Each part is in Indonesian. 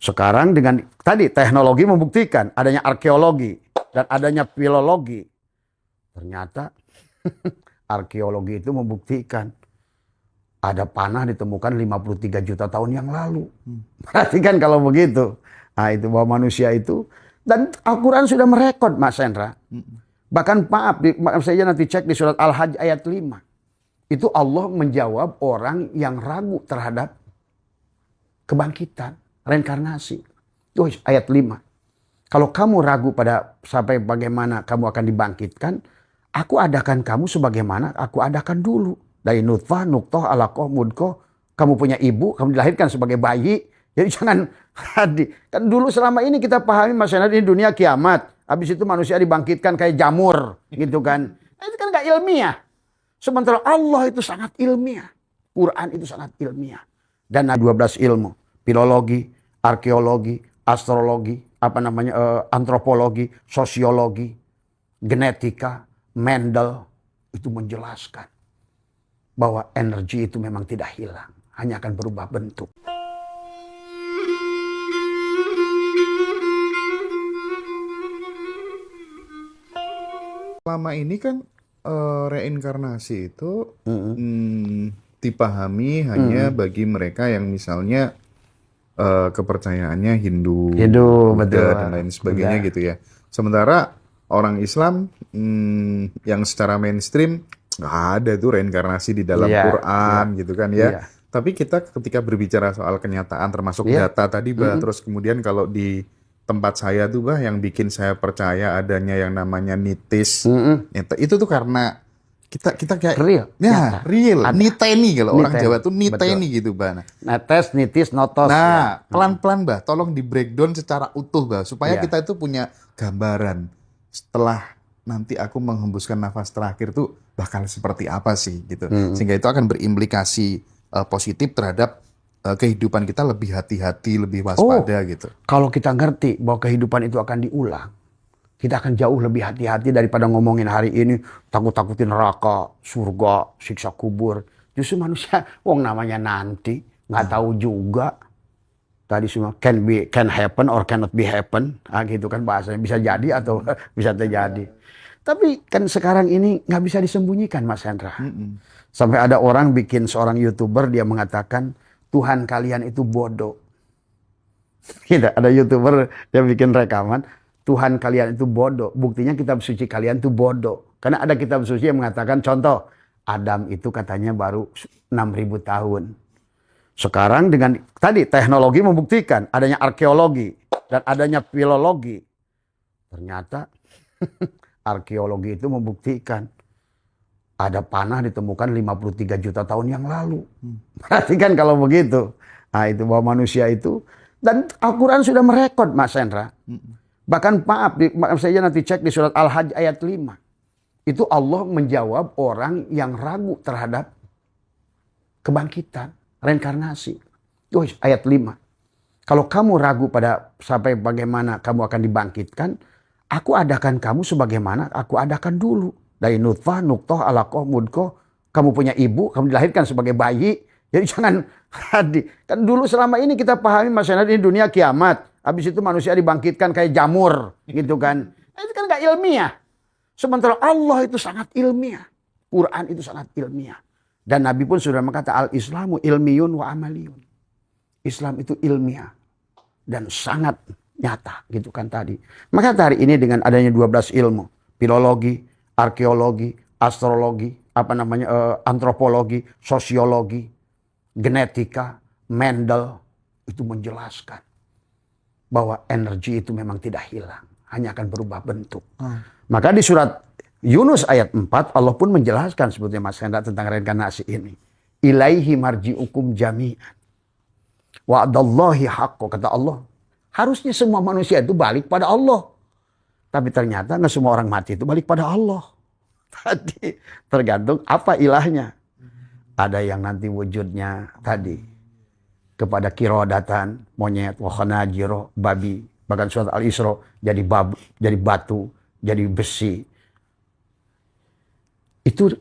Sekarang dengan tadi teknologi membuktikan adanya arkeologi dan adanya filologi. Ternyata arkeologi itu membuktikan ada panah ditemukan 53 juta tahun yang lalu. Perhatikan kalau begitu. Nah, itu bahwa manusia itu, dan Al-Quran sudah merekod, Mas Hendra. Bahkan maaf saja nanti cek di surat Al-Hajj ayat 5. Itu Allah menjawab orang yang ragu terhadap kebangkitan, reinkarnasi. Itu ayat 5. Kalau kamu ragu pada sampai bagaimana kamu akan dibangkitkan, aku adakan kamu sebagaimana aku adakan dulu. Dari nutfah, nuktoh, alaqoh, mudkoh. Kamu punya ibu, kamu dilahirkan sebagai bayi. Jadi jangan kan dulu selama ini kita pahami masalah ini dunia kiamat. Habis itu manusia dibangkitkan kayak jamur gitu kan. Nah, itu kan gak ilmiah. Sementara Allah itu sangat ilmiah. Quran itu sangat ilmiah. Dan 12 ilmu. Filologi, arkeologi, astrologi, antropologi, sosiologi, genetika, Mendel itu menjelaskan bahwa energi itu memang tidak hilang, hanya akan berubah bentuk. Selama ini kan reinkarnasi itu dipahami hanya bagi mereka yang misalnya kepercayaannya Hindu, Buddha, dan lain sebagainya gitu ya. Sementara orang Islam yang secara mainstream nggak ada tuh reinkarnasi di dalam Quran gitu kan ya. Tapi kita ketika berbicara soal kenyataan termasuk data tadi Bah, terus kemudian kalau di tempat saya tuh Bah yang bikin saya percaya adanya yang namanya nitis. Itu tuh karena kita kayak real. Real. Niteni kalau orang Jawa tuh niteni gitu Bah. Netes, nitis, notos. Nah, pelan-pelan Bah, tolong di breakdown secara utuh Bah supaya kita itu punya gambaran setelah nanti aku menghembuskan nafas terakhir tuh bakal seperti apa sih gitu. Sehingga itu akan berimplikasi positif terhadap kehidupan kita lebih hati-hati, lebih waspada gitu. Kalau kita ngerti bahwa kehidupan itu akan diulang, kita akan jauh lebih hati-hati daripada ngomongin hari ini takut-takutin neraka, surga, siksa kubur. Justru manusia, namanya nanti nggak tahu juga. Tadi semua can happen or cannot be happen, gitu kan bahasanya, bisa jadi atau bisa terjadi. Tapi kan sekarang ini nggak bisa disembunyikan, Mas Hendra. Sampai ada orang bikin seorang YouTuber, dia mengatakan Tuhan kalian itu bodoh. Gitu, ada YouTuber yang bikin rekaman, Tuhan kalian itu bodoh. Buktinya kitab suci kalian itu bodoh. Karena ada kitab suci yang mengatakan, contoh, Adam itu katanya baru 6.000 tahun. Sekarang dengan tadi teknologi membuktikan adanya arkeologi dan adanya filologi. Ternyata arkeologi itu membuktikan ada panah ditemukan 53 juta tahun yang lalu. Perhatikan kalau begitu. Nah, itu bahwa manusia itu, dan Al-Quran sudah merekod, Mas Hendra. Bahkan maaf saja nanti cek di surat Al-Hajj ayat 5. Itu Allah menjawab orang yang ragu terhadap kebangkitan, reinkarnasi. Itu ayat 5. Kalau kamu ragu pada sampai bagaimana kamu akan dibangkitkan, aku adakan kamu sebagaimana aku adakan dulu. Dari nutfah, nuktoh, alaqoh, mudkoh. Kamu punya ibu, kamu dilahirkan sebagai bayi. Jadi jangan kan dulu selama ini kita pahami masalah ini dunia kiamat. Habis itu manusia dibangkitkan kayak jamur gitu kan. Nah, itu kan gak ilmiah. Sementara Allah itu sangat ilmiah. Quran itu sangat ilmiah. Dan Nabi pun sudah berkata, al-Islamu ilmiyun wa amaliyun. Islam itu ilmiah dan sangat nyata gitu kan tadi. Maka hari ini dengan adanya 12 ilmu, filologi, arkeologi, astrologi, antropologi, sosiologi, genetika, Mendel itu menjelaskan bahwa energi itu memang tidak hilang, hanya akan berubah bentuk. Maka di surat Yunus ayat 4 Allah pun menjelaskan sebetulnya Mas Hendra tentang reinkarnasi ini. Ilaihi marji'ukum jami'an. Wa'adallahi haqqo, kata Allah. Harusnya semua manusia itu balik pada Allah. Tapi ternyata nggak semua orang mati itu balik pada Allah. Tadi tergantung apa ilahnya. Ada yang nanti wujudnya tadi kepada kirodatan, monyet, wakhanajiro, babi. Bahkan surat Al-Isra jadi batu, jadi besi. Itu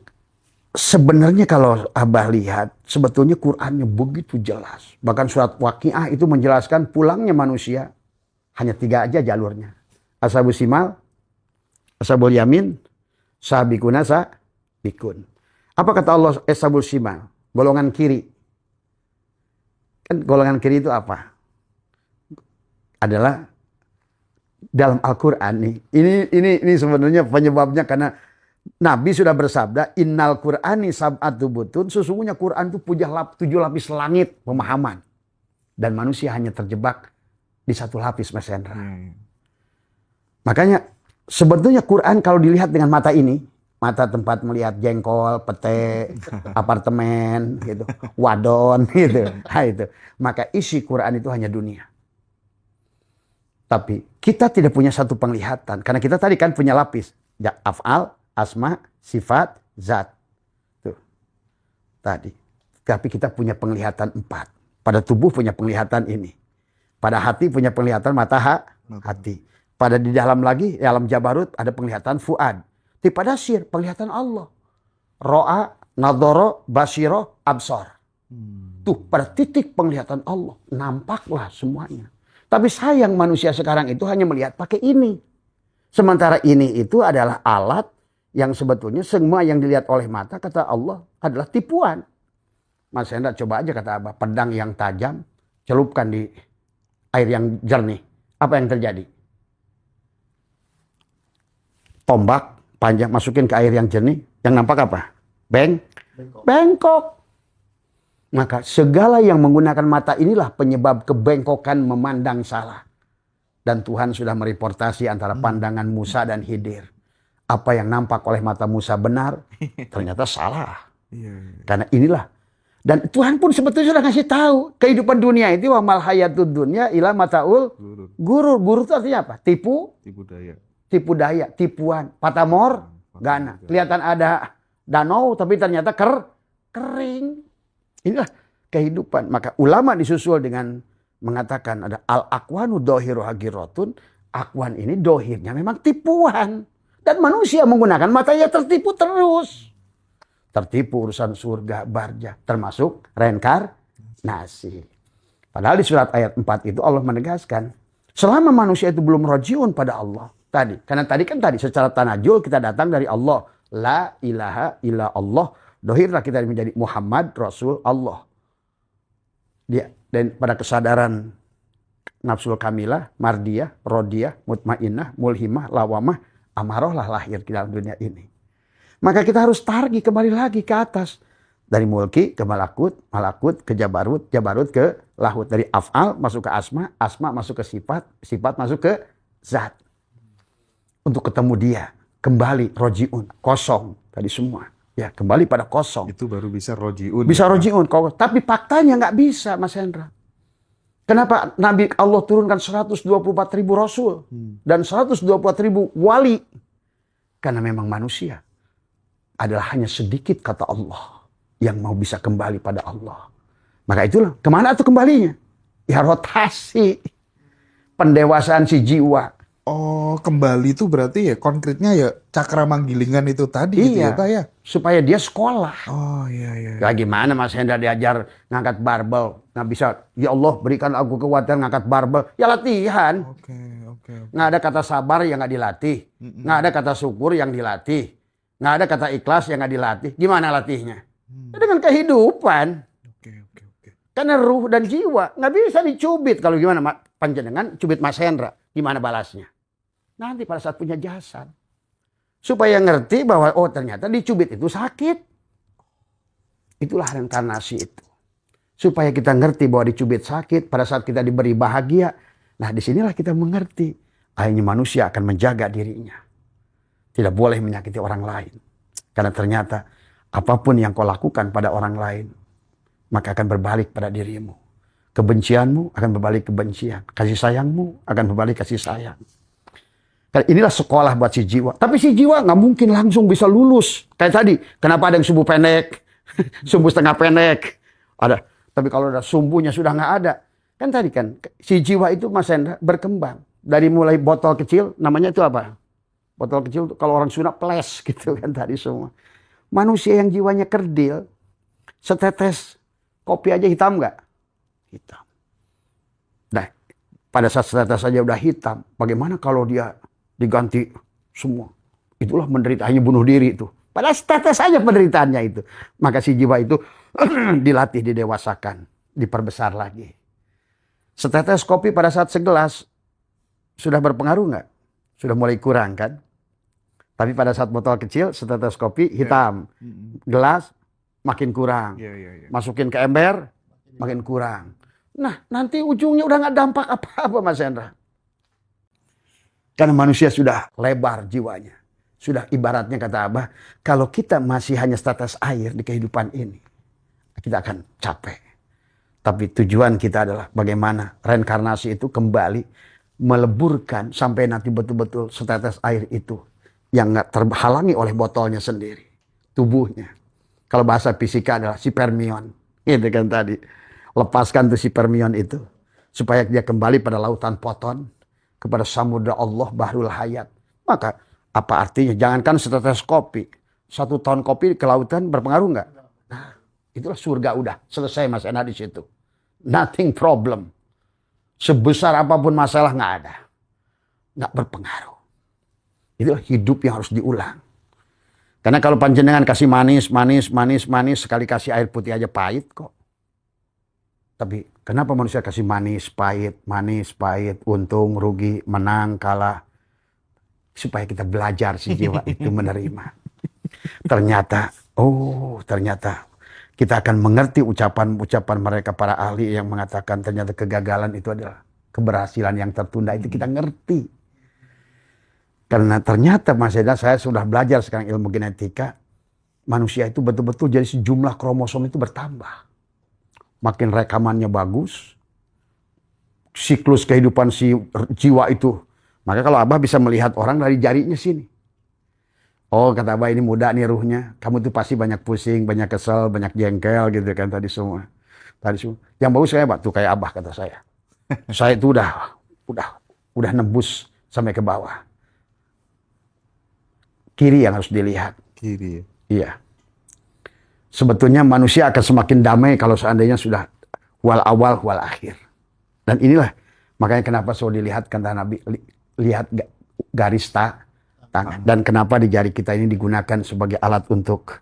sebenarnya kalau Abah lihat, sebetulnya Qur'annya begitu jelas. Bahkan surat Waqiah itu menjelaskan pulangnya manusia. Hanya 3 aja jalurnya. Ashabul Shimal, Ashabul Yamin, Sabiquna Sabiqun. Apa kata Allah Ashabul Shimal? Golongan kiri. Kan golongan kiri itu apa? Adalah dalam Al-Quran nih. Ini sebenarnya penyebabnya karena Nabi sudah bersabda, innal Qur'ani sab'atu butun, sesungguhnya Quran itu 7 lapis langit pemahaman. Dan manusia hanya terjebak di 1 lapis, Mas Hendra. Makanya sebetulnya Quran kalau dilihat dengan mata ini, mata tempat melihat jengkol, pete, apartemen, gitu, wadon, gitu. Nah, itu. Maka isi Quran itu hanya dunia. Tapi kita tidak punya satu penglihatan. Karena kita tadi kan punya lapis. Af'al, asma, sifat, zat. Tuh. Tadi. Tapi kita punya penglihatan 4. Pada tubuh punya penglihatan ini. Pada hati punya penglihatan mata hati. Pada di dalam lagi, dalam Jabarut ada penglihatan fuad. Di pada sir, penglihatan Allah. Ro'a, nadoro, basiro, absor. Tuh, pada titik penglihatan Allah. Nampaklah semuanya. Tapi sayang manusia sekarang itu hanya melihat pakai ini. Sementara ini itu adalah alat yang sebetulnya semua yang dilihat oleh mata, kata Allah, adalah tipuan. Mas Hendra coba aja kata Abah, pedang yang tajam, celupkan di air yang jernih. Apa yang terjadi? Tombak panjang masukin ke air yang jernih, yang nampak apa? Bengkok. Maka segala yang menggunakan mata inilah penyebab kebengkokan memandang salah. Dan Tuhan sudah mereportasi antara pandangan Musa dan Khidir. Apa yang nampak oleh mata Musa benar, ternyata salah. Karena inilah. Dan Tuhan pun sebetulnya sudah ngasih tahu. Kehidupan dunia itu wa mal hayatud dunya ila mataul gurur. Gurur itu artinya apa? Tipu daya, tipuan, patamor, gana. Kelihatan ada danau tapi ternyata kering. Inilah kehidupan. Maka ulama disusul dengan mengatakan ada al-aqwanu dohiru hagirotun. Aqwan ini dohirnya memang tipuan. Dan manusia menggunakan matanya tertipu terus. Tertipu urusan surga, barja. Termasuk reinkarnasi. Padahal di surat ayat 4 itu Allah menegaskan. Selama manusia itu belum rojiun pada Allah. Karena tadi secara tanajul kita datang dari Allah. La ilaha illa Allah. Dohirlah kita menjadi Muhammad Rasul Allah. Dan pada kesadaran nafsul kamilah, mardiyah, rodiyah, mutmainnah, mulhimah, lawamah, amaroh lah lahir di dalam dunia ini. Maka kita harus targi kembali lagi ke atas. Dari mulki ke malakut, malakut ke jabarut, jabarut ke lahut. Dari af'al masuk ke asma, asma masuk ke sifat, sifat masuk ke zat. Untuk ketemu dia, kembali rojiun, kosong tadi semua. Ya, kembali pada kosong. Itu baru bisa rojiun. Bisa rojiun. Tapi faktanya nggak bisa, Mas Hendra. Kenapa Nabi Allah turunkan 124.000 Rasul. Dan 124.000 wali. Karena memang manusia adalah hanya sedikit kata Allah. Yang mau bisa kembali pada Allah. Maka itulah, kemana tuh kembalinya? Ya rotasi. Pendewasaan si jiwa. Oh, kembali itu berarti ya konkretnya ya cakra manggilingan itu tadi gitu ya, Pak ya? Supaya dia sekolah. Oh, iya. Ya gimana Mas Hendra diajar ngangkat barbel. Nggak bisa, ya Allah berikan aku kekuatan ngangkat barbel. Ya latihan. Oke. Nggak ada kata sabar yang nggak dilatih. Nggak ada kata syukur yang dilatih. Nggak ada kata ikhlas yang nggak dilatih. Gimana latihnya? Dengan kehidupan. Oke. Karena ruh dan jiwa nggak bisa dicubit. Kalau gimana panjenengan cubit Mas Hendra. Gimana balasnya? Nanti pada saat punya jasad. Supaya ngerti bahwa oh ternyata dicubit itu sakit. Itulah reinkarnasi itu. Supaya kita ngerti bahwa dicubit sakit pada saat kita diberi bahagia. Nah disinilah kita mengerti. Akhirnya manusia akan menjaga dirinya. Tidak boleh menyakiti orang lain. Karena ternyata apapun yang kau lakukan pada orang lain. Maka akan berbalik pada dirimu. Kebencianmu akan berbalik kebencian. Kasih sayangmu akan berbalik kasih sayang. Inilah sekolah buat si jiwa. Tapi si jiwa nggak mungkin langsung bisa lulus. Kayak tadi, kenapa ada yang sumbu pendek, sumbu setengah pendek. Ada. Tapi kalau udah sumbunya sudah nggak ada. Kan tadi kan, si jiwa itu Mas Hendra berkembang. Dari mulai botol kecil, namanya itu apa? Botol kecil kalau orang Sunda ples gitu kan tadi semua. Manusia yang jiwanya kerdil, setetes kopi aja hitam nggak? Hitam. Nah, pada saat setetes saja udah hitam, bagaimana kalau dia diganti semua? Itulah menderitaannya bunuh diri itu. Pada setetes saja penderitaannya itu. Maka si jiwa itu dilatih, didewasakan, diperbesar lagi. Setetes kopi pada saat segelas sudah berpengaruh nggak? Sudah mulai kurang kan? Tapi pada saat botol kecil, setetes kopi hitam. Gelas makin kurang. Masukin ke ember, makin kurang. Nah, nanti ujungnya udah nggak dampak apa-apa, Mas Hendra. Karena manusia sudah lebar jiwanya. Sudah ibaratnya kata Abah, kalau kita masih hanya setetes air di kehidupan ini, kita akan capek. Tapi tujuan kita adalah bagaimana reinkarnasi itu kembali meleburkan sampai nanti betul-betul setetes air itu yang nggak terhalangi oleh botolnya sendiri, tubuhnya. Kalau bahasa fisika adalah spermion, gitu kan tadi. Lepaskan tuh spermion itu supaya dia kembali pada lautan Poton, kepada samudra Allah Bahrul Hayat. Maka apa artinya? Jangankan setetes kopi, 1 ton kopi ke lautan berpengaruh nggak? Nah, itulah surga udah selesai Mas Ena di situ. Nothing problem. Sebesar apapun masalah nggak ada, nggak berpengaruh. Itulah hidup yang harus diulang. Karena kalau panjenengan kasih manis, sekali kasih air putih aja pahit kok. Tapi kenapa manusia kasih manis, pahit, untung, rugi, menang, kalah? Supaya kita belajar si jiwa itu menerima. Ternyata kita akan mengerti ucapan-ucapan mereka para ahli yang mengatakan ternyata kegagalan itu adalah keberhasilan yang tertunda. Itu kita ngerti. Karena ternyata Mas Eda, saya sudah belajar sekarang ilmu genetika. Manusia itu betul-betul jadi sejumlah kromosom itu bertambah. Makin rekamannya bagus. Siklus kehidupan si jiwa itu. Maka kalau Abah bisa melihat orang dari jarinya sini. Oh kata Abah ini muda nih ruhnya. Kamu tuh pasti banyak pusing, banyak kesel, banyak jengkel gitu kan tadi semua. Yang bagus saya Pak tuh kayak Abah kata saya. Saya itu udah nembus sampai ke bawah. Kiri yang harus dilihat. Kiri. Iya. Sebetulnya manusia akan semakin damai kalau seandainya sudah wal awal wal akhir. Dan inilah makanya kenapa selalu dilihat kata Nabi, lihat garis tangan. Dan kenapa di jari kita ini digunakan sebagai alat untuk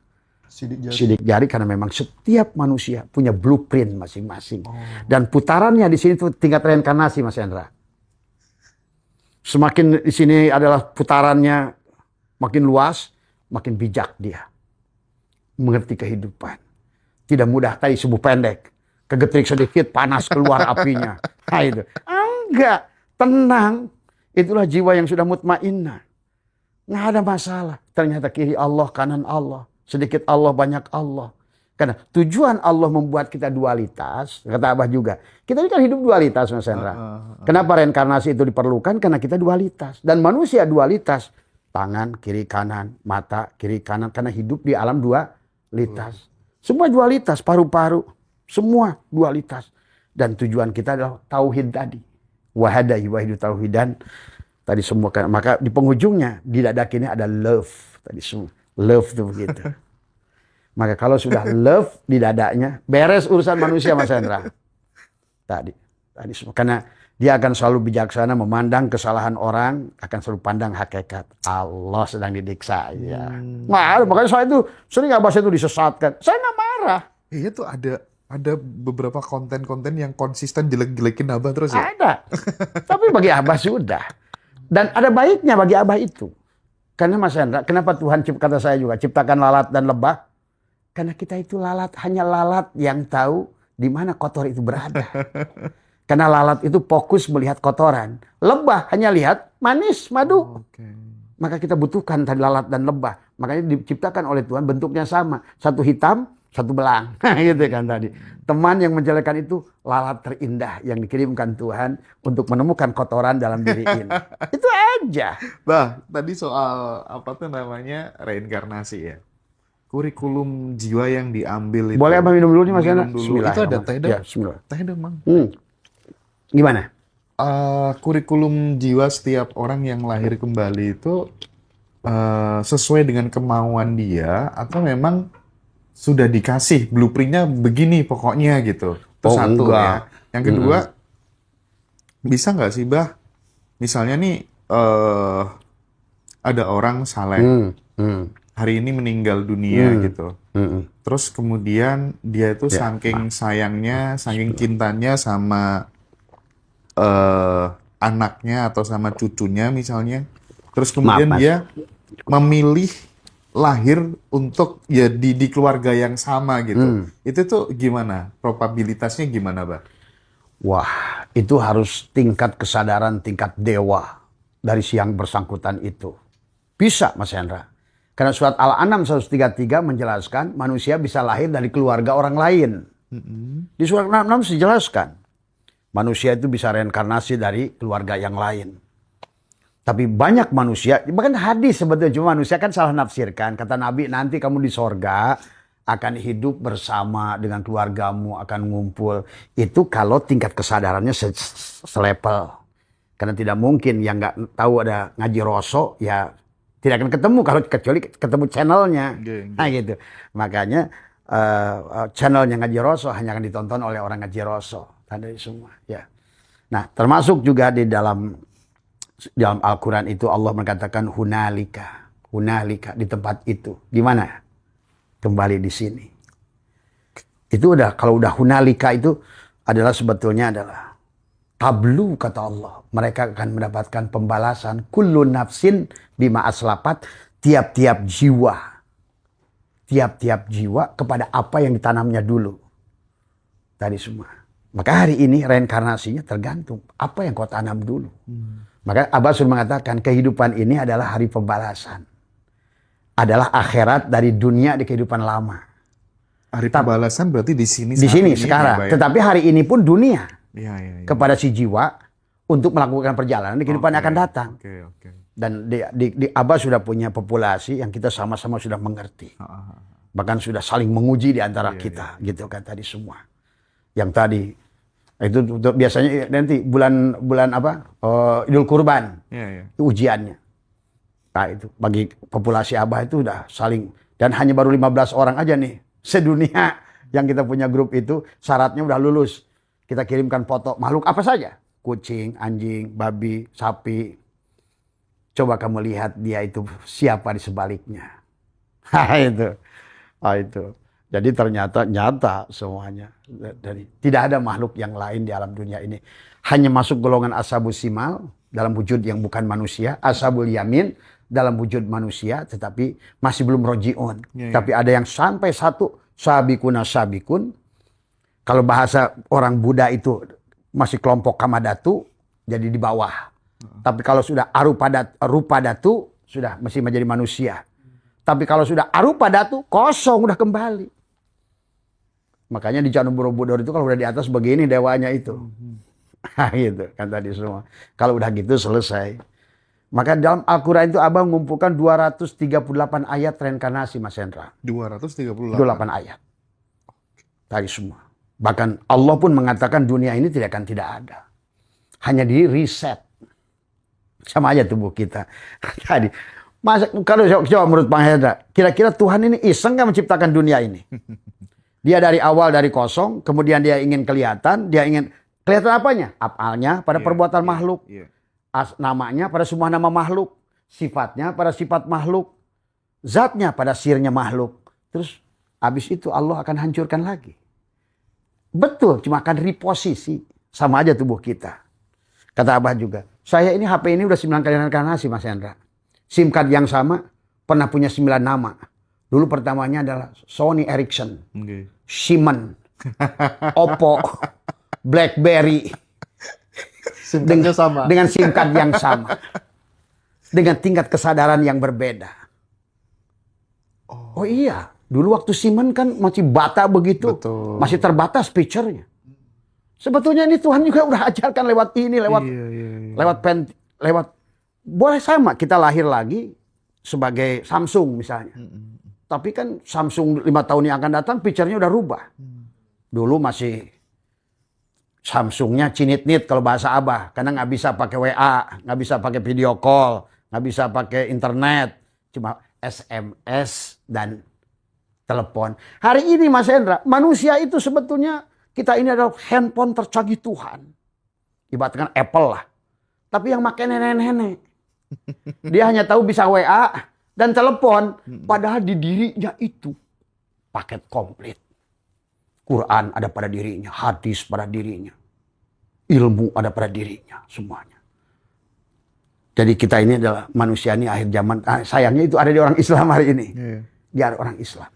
sidik jari karena memang setiap manusia punya blueprint masing-masing. Dan putarannya di sini tuh tingkat reinkarnasi Mas Hendra. Semakin di sini adalah putarannya makin luas, makin bijak dia. Mengerti kehidupan. Tidak mudah tadi subuh pendek. Kegetrik sedikit, panas keluar apinya. Nah itu. Enggak. Tenang. Itulah jiwa yang sudah mutmainnah. Nggak ada masalah. Ternyata kiri Allah, kanan Allah. Sedikit Allah, banyak Allah. Karena tujuan Allah membuat kita dualitas. Kata Abah juga. Kita ini kan hidup dualitas Mas Hendra. Kenapa reinkarnasi itu diperlukan? Karena kita dualitas. Dan manusia dualitas. Tangan, kiri, kanan, mata, kiri, kanan. Karena hidup di alam dualitas. Semua dualitas, paru-paru. Semua dualitas. Dan tujuan kita adalah tauhid tadi. Wahadahi wahidu tauhidan. Tadi semua. Maka di penghujungnya, di dada kini ada love. Tadi semua. Love itu begitu. Maka kalau sudah love di dadanya, beres urusan manusia Mas Hendra. Tadi semua. Karena dia akan selalu bijaksana memandang kesalahan orang, akan selalu pandang hakikat. Allah sedang didiksa. Ya. Nah, makanya saya itu sering Abah itu disesatkan. Saya nggak marah. Iya tuh ada beberapa konten-konten yang konsisten jelek-jelekin Abah terus ya? Ada. Tapi bagi Abah sudah. Dan ada baiknya bagi Abah itu. Karena Mas Hendra, kenapa Tuhan kata saya juga ciptakan lalat dan lebah? Karena kita itu hanya lalat yang tahu di mana kotor itu berada. Karena lalat itu fokus melihat kotoran. Lebah hanya lihat manis, madu. Maka kita butuhkan tadi lalat dan lebah. Makanya diciptakan oleh Tuhan bentuknya sama. Satu hitam, satu belang. Gitu kan tadi. Teman yang menjelekan itu lalat terindah yang dikirimkan Tuhan untuk menemukan kotoran dalam diri ini. Itu aja. Bah, tadi soal apa tuh namanya reinkarnasi ya. Kurikulum jiwa yang diambil itu. Boleh Abang minum dulu nih Mas Yana? Itu ada teh dong. Ya, bismillah. Teh dong, Mang. Gimana? Kurikulum jiwa setiap orang yang lahir kembali itu sesuai dengan kemauan dia atau memang sudah dikasih blueprintnya begini pokoknya gitu. Itu Oh, satu enggak. ya. Yang kedua, bisa nggak sih Bah, misalnya nih ada orang saleh Hmm, hmm, hari ini meninggal dunia gitu. hmm. Terus kemudian dia itu Ya, saking sayangnya, saking cintanya sama eh, anaknya atau sama cucunya misalnya. Terus maaf kemudian Mas. dia memilih lahir untuk ya di keluarga yang sama gitu. Itu tuh gimana? Probabilitasnya gimana, Bah? Wah, itu harus tingkat kesadaran, tingkat dewa dari si yang bersangkutan itu. Bisa, Mas Hendra. Karena surat Al-An'am 133 menjelaskan manusia bisa lahir dari keluarga orang lain. Di surat Al-An'am dijelaskan. Manusia itu bisa reinkarnasi dari keluarga yang lain. Tapi banyak manusia, bahkan hadis sebetulnya, cuma manusia kan salah nafsirkan. Kata Nabi, nanti kamu di sorga akan hidup bersama dengan keluargamu, akan ngumpul. Itu kalau tingkat kesadarannya selevel. Karena tidak mungkin yang nggak tahu ada ngaji rosok, ya tidak akan ketemu kalau kecuali ketemu channelnya. Nah gitu. Makanya channelnya ngaji rosok hanya akan ditonton oleh orang ngaji rosok. Tadi semua. Ya. Nah termasuk juga di dalam Al-Quran itu Allah mengatakan hunalika. Hunalika di tempat itu. Di mana? Kembali di sini. Itu udah, kalau udah hunalika itu adalah sebetulnya adalah tablu kata Allah. Mereka akan mendapatkan pembalasan. Kullu nafsin bima aslapat. Tiap-tiap jiwa. Tiap-tiap jiwa kepada apa yang ditanamnya dulu. Tadi semua. Maka hari ini reinkarnasinya tergantung. Apa yang kau tanam dulu. Maka Abah sudah mengatakan kehidupan ini adalah hari pembalasan. Adalah akhirat dari dunia di kehidupan lama. Hari pembalasan berarti di sini. Di sini ini, sekarang. ya, Tetapi hari ini pun dunia. Ya. Kepada si jiwa untuk melakukan perjalanan di kehidupan yang akan datang. Oke. Dan di Abah sudah punya populasi yang kita sama-sama sudah mengerti. Bahkan sudah saling menguji di antara kita. Gitu kan tadi semua. Yang tadi itu biasanya nanti bulan apa? Idul Kurban. Itu ujiannya. Nah itu bagi populasi Abah itu udah saling, dan hanya baru 15 orang aja nih sedunia yang kita punya grup itu syaratnya udah lulus. Kita kirimkan foto makhluk apa saja. Kucing, anjing, babi, sapi. Coba kamu lihat dia itu siapa di sebaliknya. Itu. Jadi ternyata nyata semuanya. Tidak ada makhluk yang lain di alam dunia ini. Hanya masuk golongan ashabus simal dalam wujud yang bukan manusia. Ashabul yamin dalam wujud manusia. Tetapi masih belum roji'un. Tapi ada yang sampai satu sabikuna sabikun. Kalau bahasa orang Buddha itu masih kelompok kamadatu. Jadi di bawah. Tapi kalau sudah rupa datu. Sudah masih menjadi manusia. Tapi kalau sudah arupa datu, kosong, udah kembali. Makanya di Candi Borobudur itu kalau udah di atas begini dewanya itu. Gitu kan tadi semua. Kalau udah gitu selesai. Maka dalam Al-Quran itu Abang mengumpulkan 238 ayat reinkarnasi Mas Hendra. 238 ayat. Tadi semua. Bahkan Allah pun mengatakan dunia ini tidak ada. Hanya di reset. Sama aja tubuh kita. Tadi. Masa, kalau coba menurut Bang Hendra, kira-kira Tuhan ini iseng nggak menciptakan dunia ini? Dia dari awal dari kosong, kemudian dia ingin kelihatan apanya? Afalnya pada perbuatan makhluk, namanya pada semua nama makhluk, sifatnya pada sifat makhluk, zatnya pada sirnya makhluk. Terus habis itu Allah akan hancurkan lagi. Betul, cuma akan reposisi, sama aja tubuh kita. Kata Abah juga, saya ini HP ini udah 9 kali reinkarnasi Mas Hendra. SIM card yang sama, pernah punya 9 nama. Dulu pertamanya adalah Sony Ericsson, Siemens, Oppo, BlackBerry. Dengan SIM card yang sama. Dengan tingkat kesadaran yang berbeda. Oh iya, dulu waktu Siemens kan masih bata begitu. Betul. Masih terbatas picture-nya. Sebetulnya ini Tuhan juga udah ajarkan lewat ini, lewat boleh sama kita lahir lagi sebagai Samsung misalnya. Tapi kan Samsung 5 tahun yang akan datang picture-nya udah rubah. Dulu masih Samsungnya cinit-nit kalau bahasa Abah. Karena nggak bisa pakai WA, nggak bisa pakai video call, nggak bisa pakai internet. cuma SMS dan telepon. Hari ini Mas Hendra, manusia itu sebetulnya kita ini adalah handphone tercanggih Tuhan. Ibaratkan Apple lah. Tapi yang pakai nenek-nenek. Dia hanya tahu bisa WA dan telepon. Padahal di dirinya itu paket komplit. Quran ada pada dirinya, hadis pada dirinya. Ilmu ada pada dirinya, semuanya. Jadi kita ini adalah manusia ini akhir zaman. Sayangnya itu ada di orang Islam hari ini. Dia orang Islam.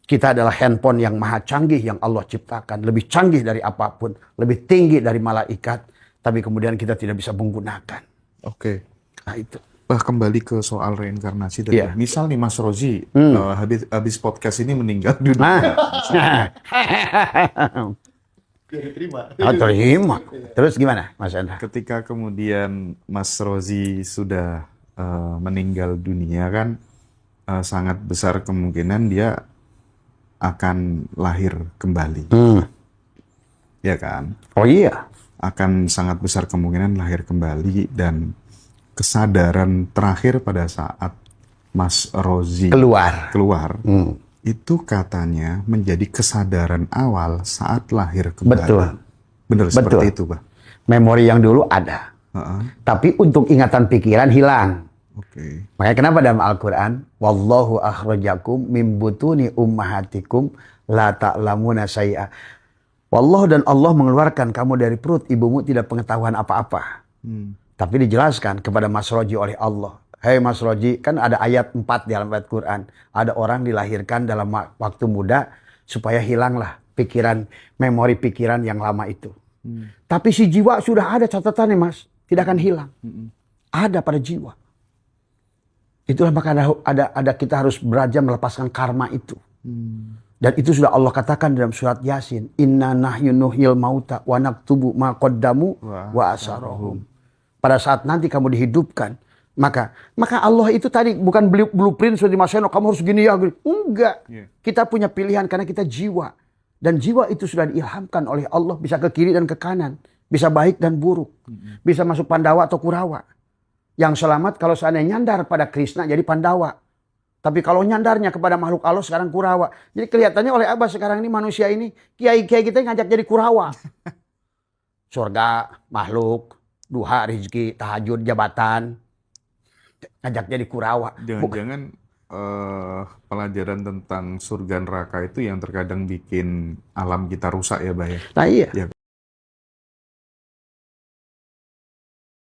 Kita adalah handphone yang maha canggih yang Allah ciptakan. Lebih canggih dari apapun. Lebih tinggi dari malaikat. Tapi kemudian kita tidak bisa menggunakan. Oke. Nah itu. Kembali ke soal reinkarnasi tadi. Iya. Misal nih Mas Rozi, habis podcast ini meninggal dunia. Diterima. Terima. Terus gimana Mas Hendra? Ketika kemudian Mas Rozi sudah meninggal dunia kan, sangat besar kemungkinan dia akan lahir kembali. Ya kan? Oh iya. Akan sangat besar kemungkinan lahir kembali, dan kesadaran terakhir pada saat Mas Rozi Keluar. Itu katanya menjadi kesadaran awal saat lahir kembali. Betul. Benar seperti itu, Pak. Memori yang dulu ada. Tapi untuk ingatan pikiran hilang. Oke. Makanya kenapa dalam Al-Quran, Wallahu akhrajakum min butuni ummahatikum la ta'lamuna syai'a. Wallahu, dan Allah mengeluarkan kamu dari perut ibumu tidak pengetahuan apa-apa. Tapi dijelaskan kepada Mas Roji oleh Allah. Hei Mas Roji, kan ada ayat 4 di dalam ayat Quran. Ada orang dilahirkan dalam waktu muda supaya hilanglah pikiran, memori pikiran yang lama itu. Tapi si jiwa sudah ada catatannya Mas. Tidak akan hilang. Ada pada jiwa. Itulah maka ada kita harus belajar melepaskan karma itu. Dan itu sudah Allah katakan dalam surat Yasin. Inna nahyu nuhyil mauta wa naktubu ma qaddamu wa asarahum. Pada saat nanti kamu dihidupkan. Maka Allah itu tadi bukan blueprint seperti Mas Heno. Kamu harus gini ya. Enggak. Kita punya pilihan karena kita jiwa. Dan jiwa itu sudah diilhamkan oleh Allah. Bisa ke kiri dan ke kanan. Bisa baik dan buruk. Bisa masuk Pandawa atau Kurawa. Yang selamat kalau seandainya nyandar pada Krishna jadi Pandawa. Tapi kalau nyandarnya kepada makhluk Allah sekarang Kurawa. Jadi kelihatannya oleh Abah sekarang ini manusia ini. Kiai-kiai kita ngajak jadi Kurawa. Surga, makhluk, duha, rezeki, tahajud, jabatan. Ngajak jadi Kurawa. Jangan-jangan pelajaran tentang surga neraka itu yang terkadang bikin alam kita rusak ya, Bah ya? Nah iya. Ya.